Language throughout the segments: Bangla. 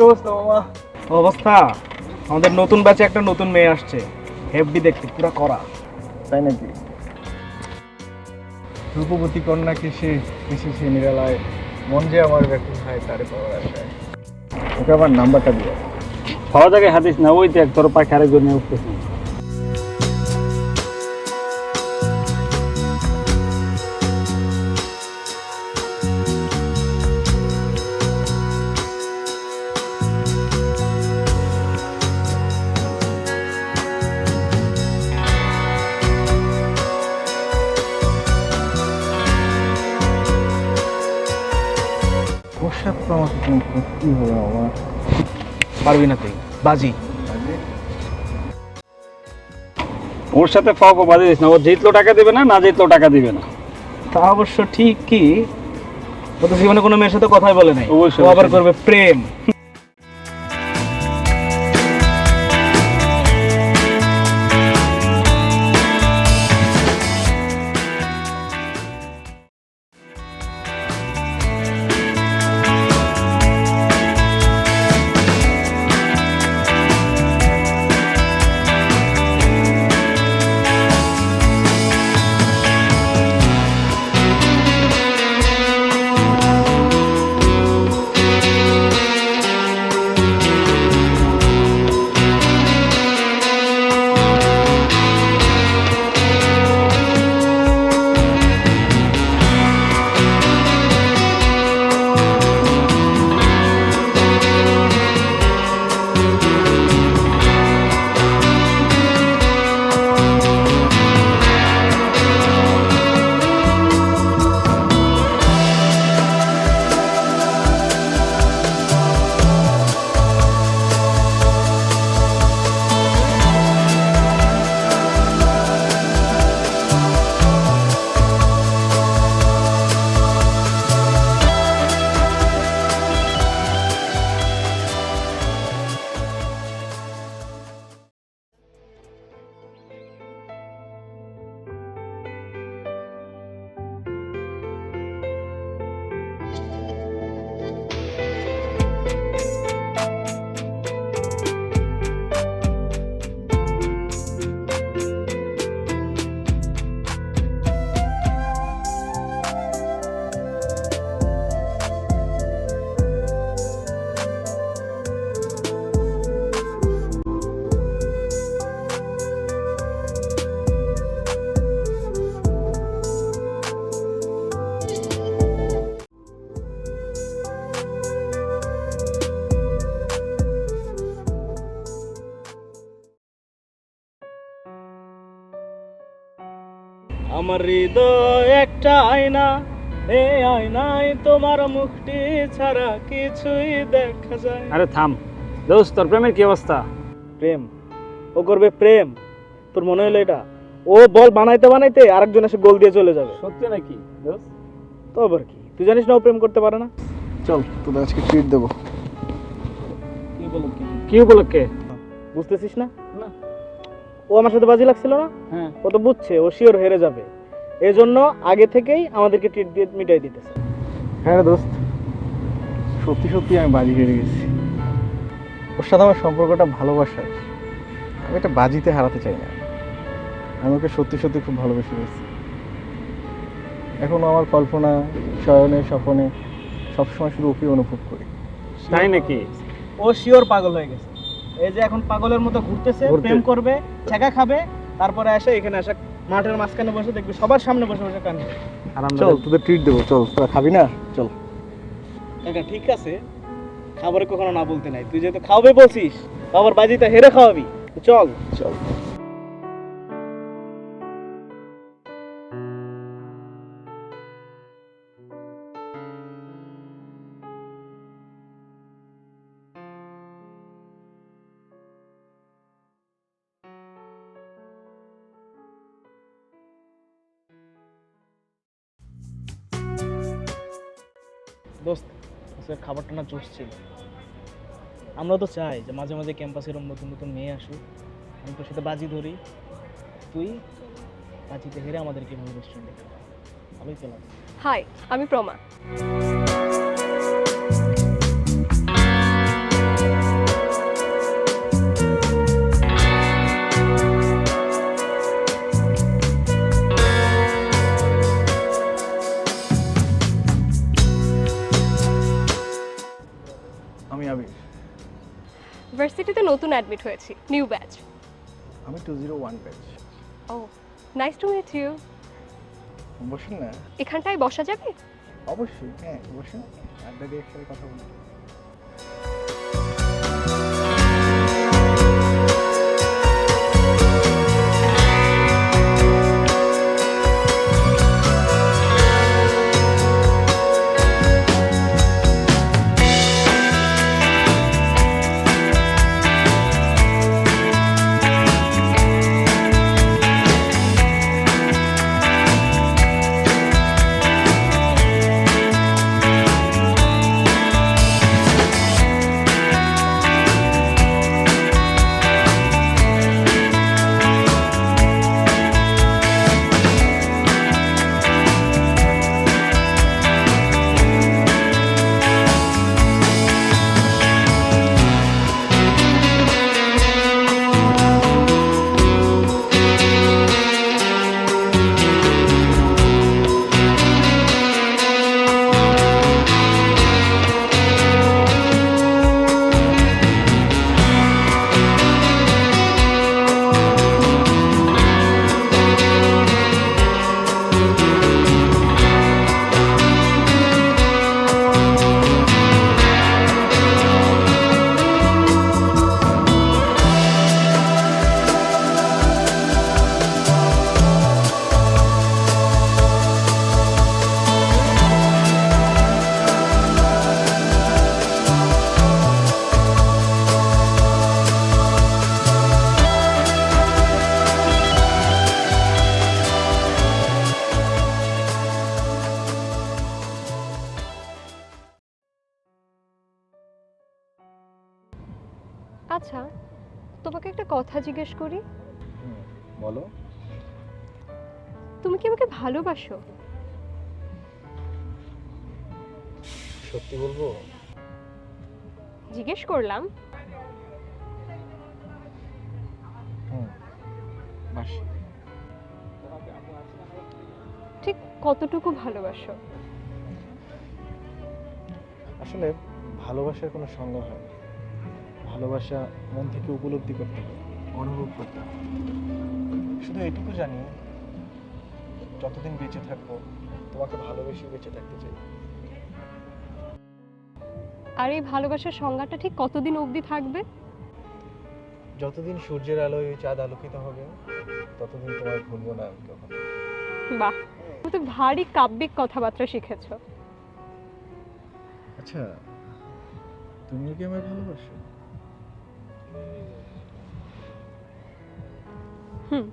অবস্থা মামা? অবস্থা, আমাদের নতুন ব্যাচে একটা নতুন মেয়ে আসছে, হেভি দেখতে, পুরা করা। তাই নাকি? রূপবতী কন্যা কেসে এসেছে নিরালায়, মন যে আমার ব্যাকুল হয় তারে পাওয়ার আশায়। ওকে আমার নাম্বারটা দিও। পাওয়া জায়গায় হাতিস না, ওই দেখ তোর পাখি আরেকজন নিয়ে উঠতেছে। ওর সাথে তো আমাকে কোনো করতেই হবে আমার। পারবি না তুই, বাজি। ওর সাথে পাওয়া বাজে দিস না, ও জিতলো টাকা দিবে না, না জিতলো টাকা দিবে না। তা অবশ্য ঠিক, কি ও তো জীবনে কোনো মেয়ের সাথে কথাই বলে নাই, অবশ্যই, ও আবার অবশ্যই। করবে প্রেম। আমার হৃদয় একটা আয়না, এই আয়নায় তোমার মুখটি ছাড়া কিছুই দেখা যায়। আরে থাম দোস্ত, তোর প্রেমের কি অবস্থা? প্রেম? ও করবে প্রেম? তোর মনে হলো এটা? ও বল বানাইতে বানাইতে আরেকজন এসে গোল দিয়ে চলে যাবে। সত্যি নাকি দোস্ত? তো আবার কি, তুই জানিস না ও প্রেম করতে পারে না? চল তোদের আজকে ট্রিট দেবো। কি বলো কি? কি উপলক্ষে? বুঝতেছিস না? না। ও আমার সাথে বাজি লাগছিল না? হ্যাঁ। ও তো বুঝছে ও শিওর হেরে যাবে, এই জন্য আগে থেকেই আমাদেরকে ট্রিট দিয়ে মিটাই দিতেছে। হ্যাঁ রে দোস্ত, সত্যি সত্যি আমি বাজি হেরে গেছি। ওর সাথে আমার সম্পর্কটা ভালোবাসার, আমি এটা বাজিতে হারাতে চাই না। আমি ওকে সত্যি সত্যি খুব ভালোবেসে গেছি। এখনো আমার কল্পনা, শয়নে স্বপনে সবসময় শুধু ওকে অনুভব করি। তাই নাকি? ও শিওর পাগল হয়ে গেছে, এই যে এখন পাগলের মতো ঘুরতেছে, প্রেম করবে, ছেঁকা খাবে, তারপরে এসে এখানে এসে মাঠের মাঝখানে বসে দেখবি সবার সামনে বসে বসে কান্দে। চল তোদের ট্রিট দেবো, চল তোরা খাবি না? চল। ঠিক আছে, খাবারে কখনো না বলতে নাই, তুই যেহেতু খাওয়াবে বলছিস, বাবার বাজিটা হেরে খাওয়াবি, চল চল। দোস্ত, আজকে খাবারটা না জোশ ছিল। আমরা তো চাই যে মাঝে মাঝে ক্যাম্পাসে এরকম নতুন নতুন মেয়ে আসুক, আমি তোর সাথে বাজি ধরি, তুই বাজিতে হেরে আমাদেরকে ভালো রেস্টুরেন্টে খাওয়া, ভালোই তো লাগে। হাই, আমি প্রমা। ভার্সিটিতে নতুন অ্যাডমিট হয়েছি, নিউ ব্যাচ। আমি 201 ব্যাচ। ও, নাইস টু মিট ইউ। বসুন না। এখানটায় বসা যাবে? অবশ্যই, হ্যাঁ বসুন, আড্ডা দিয়ে একসাথে কথা বলি। আচ্ছা, তোমাকে একটা কথা জিজ্ঞেস করি। বলো। তুমি কি আমাকে ভালোবাসো? সত্যি বলবো? জিজ্ঞেস করলাম। বাসি। ঠিক কতটুকু ভালোবাসো? আসলে ভালোবাসার কোনো সংজ্ঞা হয় না। ভালোবাসা মন থেকে উপলব্ধি করতে হবে, অনুভব করতে হবে। শুধু এটুকু জানি, যতদিন বেঁচে থাকবো তোমাকে ভালোবেসে বেঁচে থাকতে চাই। আর এই ভালোবাসার সংজ্ঞাটা ঠিক কতদিন অবধি থাকবে? যতদিন সূর্যের আলোয় ওই চাঁদ আলোকিত হবে, ততদিন তোমার ভুলবো না আমি কখনো। বাহ, তুমি তো ভারী কাব্যিক কথাবার্তা শিখেছো। আচ্ছা, তুমিও কি আমায় ভালোবাসো? হুম।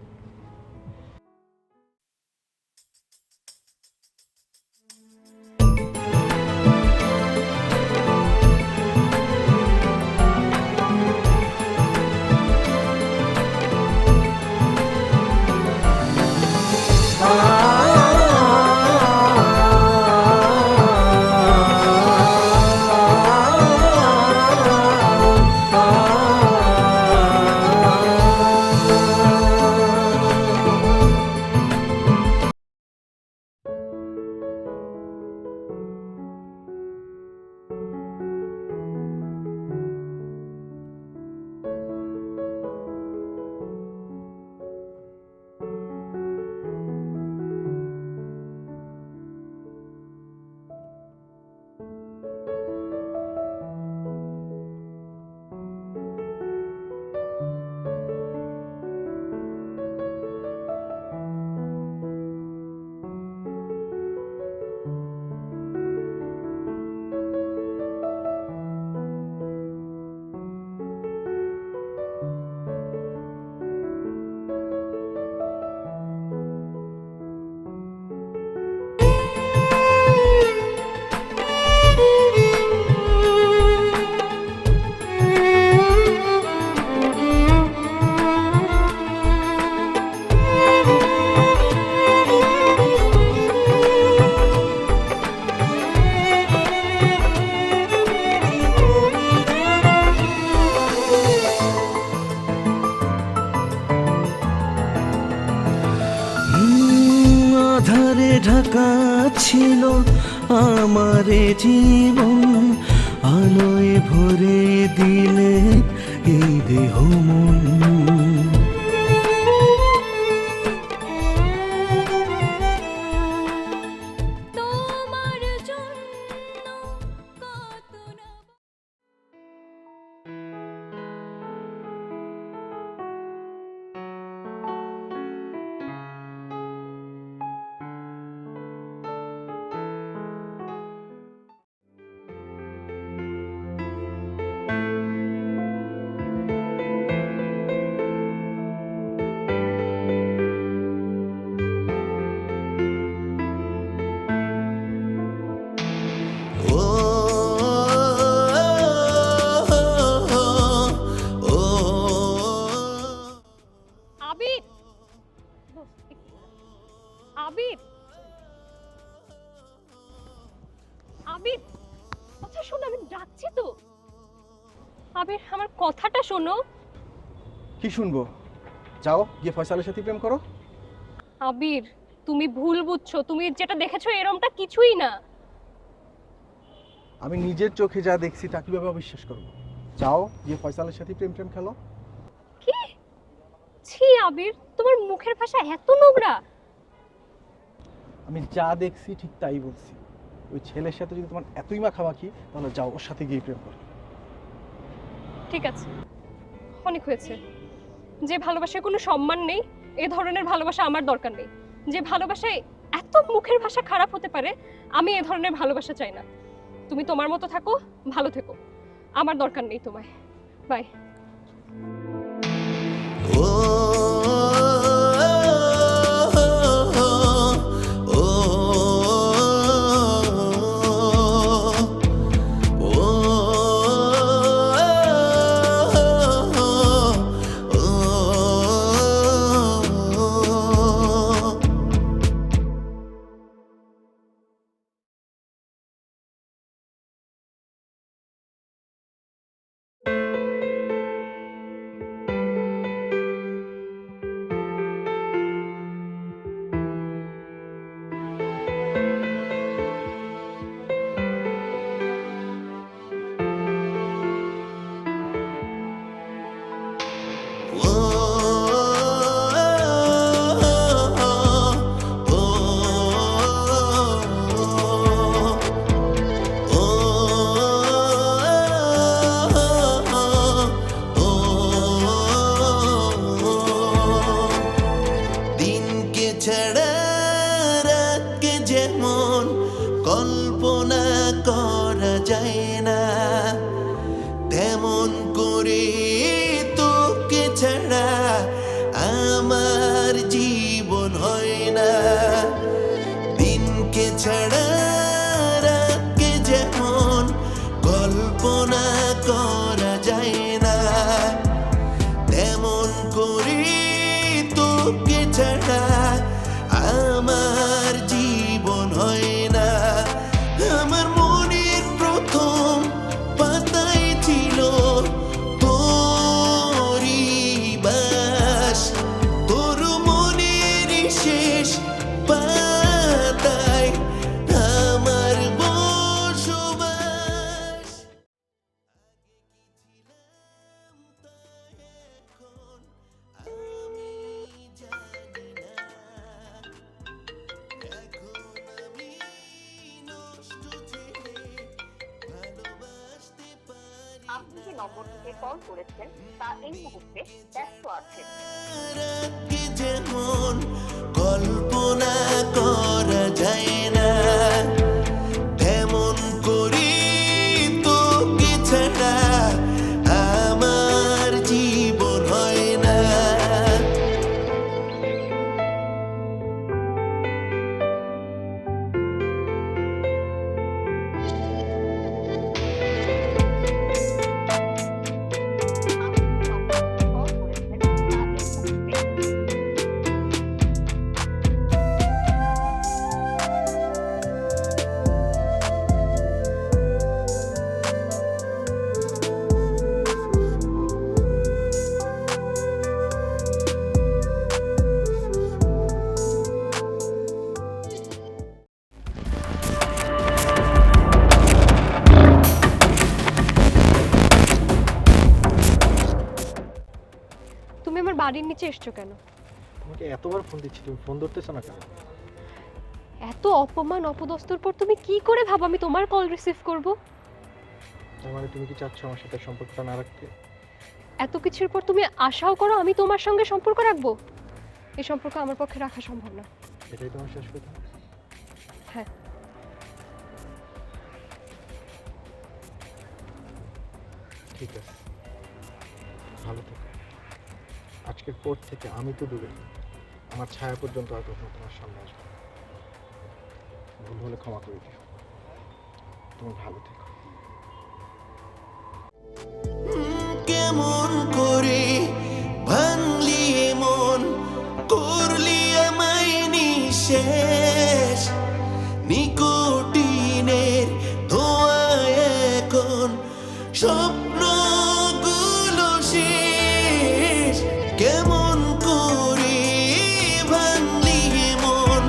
ঢাকা ছিল আমার জীবন, আলোয় ভরে দিলে এই দেহ মন। তোমার জন্য কত না ও ও আবির, আবির, আবির, কথা শোনো, আমি ডাকছি তো। আবির, আমার কথাটা শোনো। কি শুনবো? যাও গিয়ে ফয়সালের সাথে প্রেম করো। আবির, তুমি ভুল বুঝছো, তুমি যেটা দেখেছো এরমটা কিছুই না। আমি নিজের চোখে যা দেখছি তা কিভাবে অবিশ্বাস করবো? যাও গিয়ে ফয়সালের সাথে প্রেম প্রেম খেলো। কি? ছি আবির, তোমার মুখের ভাষা এত নোংরা। আমি যা দেখছি ঠিক তাই বলছি। ওই ছেলের সাথে যদি তোমার এতই মাখামাখি, তাহলে যাও ওর সাথে গিয়ে প্রেম করো। ঠিক আছে, অনেক হয়েছে। যে ভালোবাসায় কোনো সম্মান নেই, এ ধরনের ভালোবাসা আমার দরকার নেই। যে ভালোবাসায় এত মুখের ভাষা খারাপ হতে পারে, আমি এ ধরনের ভালোবাসা চাই না। তুমি তোমার মতো থাকো, ভালো থেকো, আমার দরকার নেই তোমায়। বাই। ও ও দিনকে ছাড়া রাতকে যেমন কল্পনা করা যায় না, তেমন করে তোকে ছাড়া আমার জীবন হয় না। দিনকে ছাড়া রাতকে যেমন কল্পনা করা যায় না, তেমন করে তোকে ছাড়া আমার জীবন হয় না। আমার মনের প্রথম পাতায় ছিল তোরই বাস, তোর মনের শেষ পাতায় আমার বসবাস। আপনি যে নম্বরটিতে কল করেছেন তা এই মুহূর্তে ব্যস্ত আছে। রাতকে যেমন কল্পনা করা যায় না, তেমন করি তোকে ছাড়া আমার জীবন হয় না। আপনি যে নম্বরটিতে কল করেছেন তা এই মুহূর্তে গাড়ির নিচে এসছো কেন? তোমাকে এতবার ফোন দিচ্ছি, তুমি ফোন ধরতেছো না কেন? এত অপমান অপদস্থর পর তুমি কি করে ভাবো আমি তোমার কল রিসিভ করব? তার মানে তুমি কি চাচ্ছ আমার সাথে সম্পর্কটা না রাখতে? এত কিছুর পর তুমি আশাও করো আমি তোমার সঙ্গে সম্পর্ক রাখবো? এই সম্পর্ক আমার পক্ষে রাখা সম্ভব না। এটাই তোমার শেষ কথা? হ্যাঁ। ঠিক আছে, ভালো থেকো। আজকের পর থেকে আমি তো দূরে, আমার ছায়া পর্যন্ত আর কখনো তোমার সামনে আসবে না। ভুল হলে ক্ষমা করে দিও। তুমি ভালো থেকো। কেমন করে ভাঙলি মন, করলি আমায় নিঃশেষ, নিকোটিনের ধোঁয়ায় এখন স্বপ্নগুলো শেষ। কেমন করে ভাঙলি মন,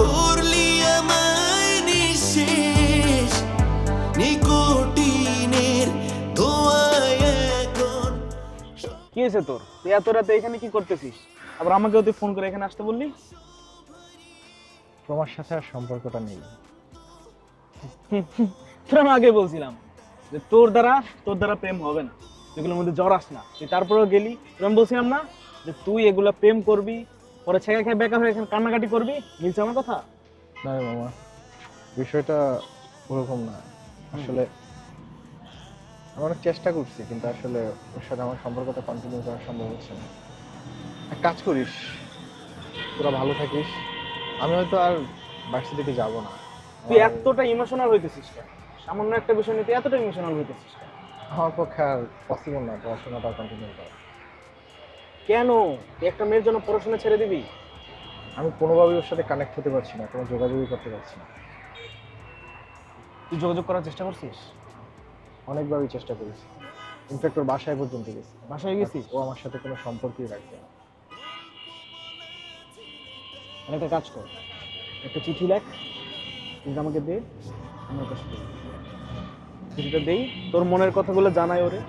করলি আমায় নিঃশেষ, নিকোটিনের ধোঁয়ায় এখন। কি হয়েছে তোর? তুই এত রাতে এখানে কি করতেছিস? আবার আমাকেও তুই ফোন করে এখানে আসতে বললি? তোমার সাথে আর সম্পর্কটা নেই। তোর আমি আগে বলছিলাম যে তোর দ্বারা প্রেম হবে না, এগুলোর মধ্যে জড়াস না। তুই তারপরেও গেলি। তোর আমি বলছিলাম না যে তুই এগুলা প্রেম করবি, পরে ছেঁকা খেয়ে বেকার হয়ে এখানে কান্নাকাটি করবি? মিলছে আমার কথা? না রে মামা, বিষয়টা ওরকম না। আসলে আমি অনেক চেষ্টা করছি, কিন্তু আসলে ওর সাথে আমার সম্পর্কটা কন্টিনিউ করা সম্ভব হচ্ছে না। এক কাজ করিস, তোরা ভালো থাকিস। আমি হয়তো আর ভার্সিটিতে যাব না। তুই এতটা ইমোশনাল হইতেছিস কেন? সামান্য একটা বিষয় নিয়ে তুই এতটা ইমোশনাল হইতেছিস কেন? আমার পক্ষে আর পসিবল না পড়াশোনাটা কন্টিনিউ করা। কেন তুই একটা মেয়ের জন্য পড়াশোনা ছেড়ে দিবি? আমি কোনোভাবেই ওর সাথে কানেক্ট হতে পারছি না, কোনো যোগাযোগই করতে পারছি না। তুই যোগাযোগ করার চেষ্টা করছিস? অনেকভাবেই চেষ্টা করেছি, ইনফ্যাক্ট ওর বাসায় পর্যন্ত গেছি। বাসায় গেছিস? ও আমার সাথে কোনো সম্পর্কই রাখবে না। আর একটা কাজ কর, একটা চিঠি লেখ, চিঠিটা আমাকে দে, আমার কাছে দে। চিঠিটা দেই, তোর মনের কথাগুলো জানাই ওরে,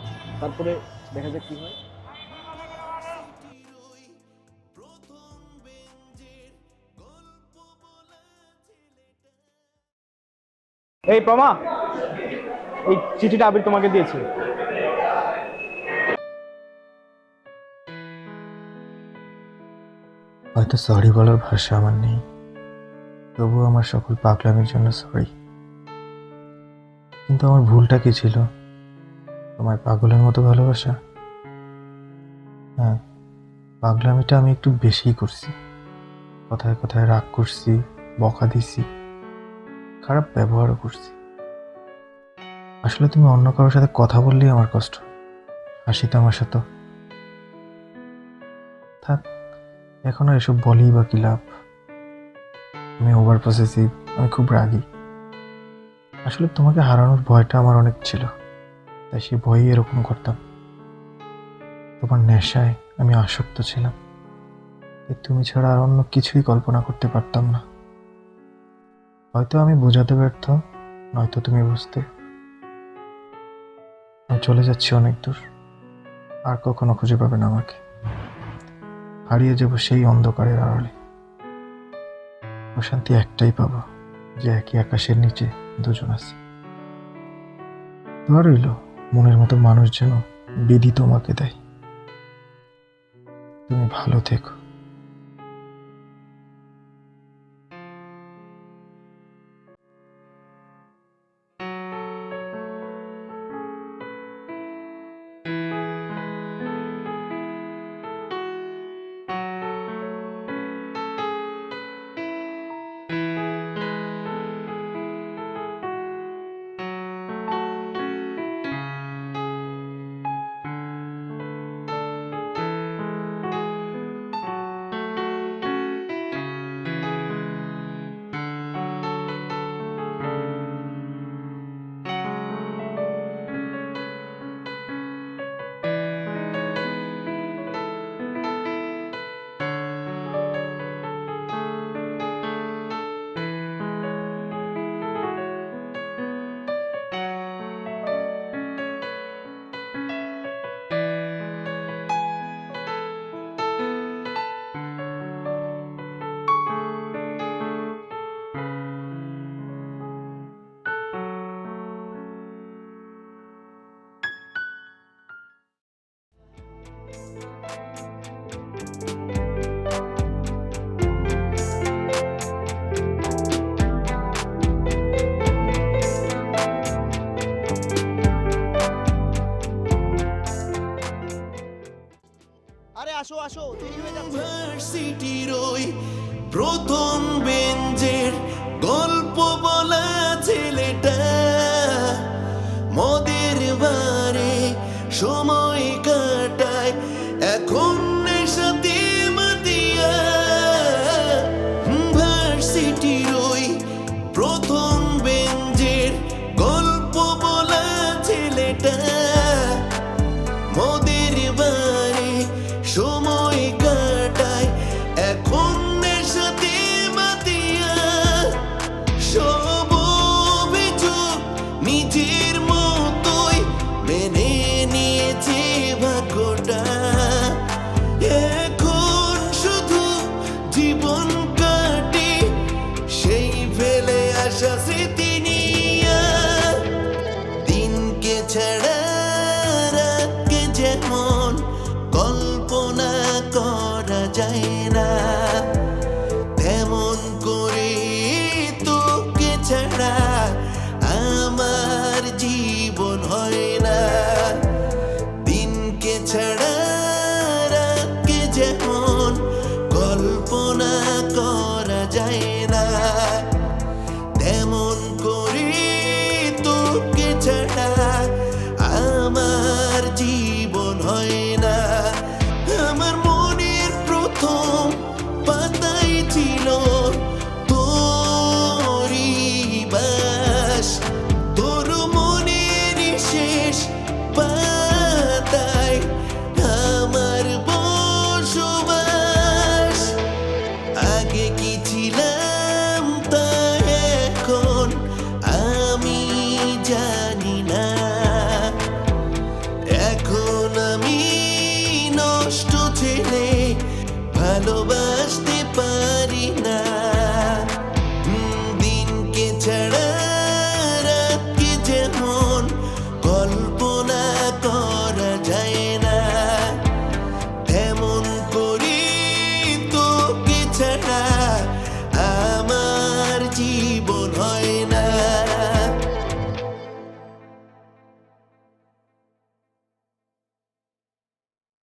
তারপরে দেখা যাক কি হয়। এই প্রমা, এই চিঠিটা আবির তোমাকে দিয়েছে। হয়তো সরি বলার ভাষা আমার নেই, তবুও আমার সকল পাগলামির জন্য সরি। কিন্তু আমার ভুলটা কি ছিল? তোমায় পাগলের মতো ভালোবাসা? হ্যাঁ, পাগলামিটা আমি একটু বেশিই করছি। কথায় কথায় রাগ করছি, বকা দিছি, খারাপ ব্যবহারও করছি। আসলে তুমি অন্য কারোর সাথে কথা বললেই আমার কষ্ট, হাসি তামাশা তো থাক, এখন আর এসব বলেই বা কি লাভ? আমি ওভার পসেসিভ, আমি খুব রাগী। আসলে তোমাকে হারানোর ভয়টা আমার অনেক ছিল, তাই সে ভয়ই এরকম করতাম। তোমার নেশায় আমি আসক্ত ছিলাম, তাই তুমি ছাড়া আর অন্য কিছুই কল্পনা করতে পারতাম না। হয়তো আমি বোঝাতে ব্যর্থ, নয়তো তুমি বুঝতে। আমি চলে যাচ্ছি অনেক দূর, আর কখনো খুঁজে পাবে না আমাকে। হারিয়ে যাব সেই অন্ধকারের আড়ালে। প্রশান্তি একটাই পাবো, যে একই আকাশের নিচে দুজন আছে। দোয়া রইল মনের মতো মানুষ যেন বিধি তোমাকে দেয়। তুমি ভালো থেকো। সময় কাটায় এখন নেশাতে মাতিয়া ভার্সিটির ওই প্রথম বেঞ্চের গল্প বলা ছেলেটা মোদের বারে সময় কাটায় এখন নেশাতে মাতিয়া সব অভিযোগ নিজের মতোই মেনে নিয়েছে ভাগ্যটা এখন শুধু জীবন কাটে সেই ফেলে আসা স্মৃতি নিয়ে দিনকে ছাড়া রাতকে যেমন কল্পনা করা যায় না তেমন করে তোকে ছাড়া আমার জীবন হয় না দিনকে ছাড়া রাতকে যেমন কল্পনা করা যায় না তেমন করে তোকে ছাড়া আমার জীবন হয় না আমার মনের প্রথম পাতাই ছিল তোরই বাস তোর মনের শেষ পাতায় আমার বসবাস আগে কি ছিলাম তা এখন আমি জানি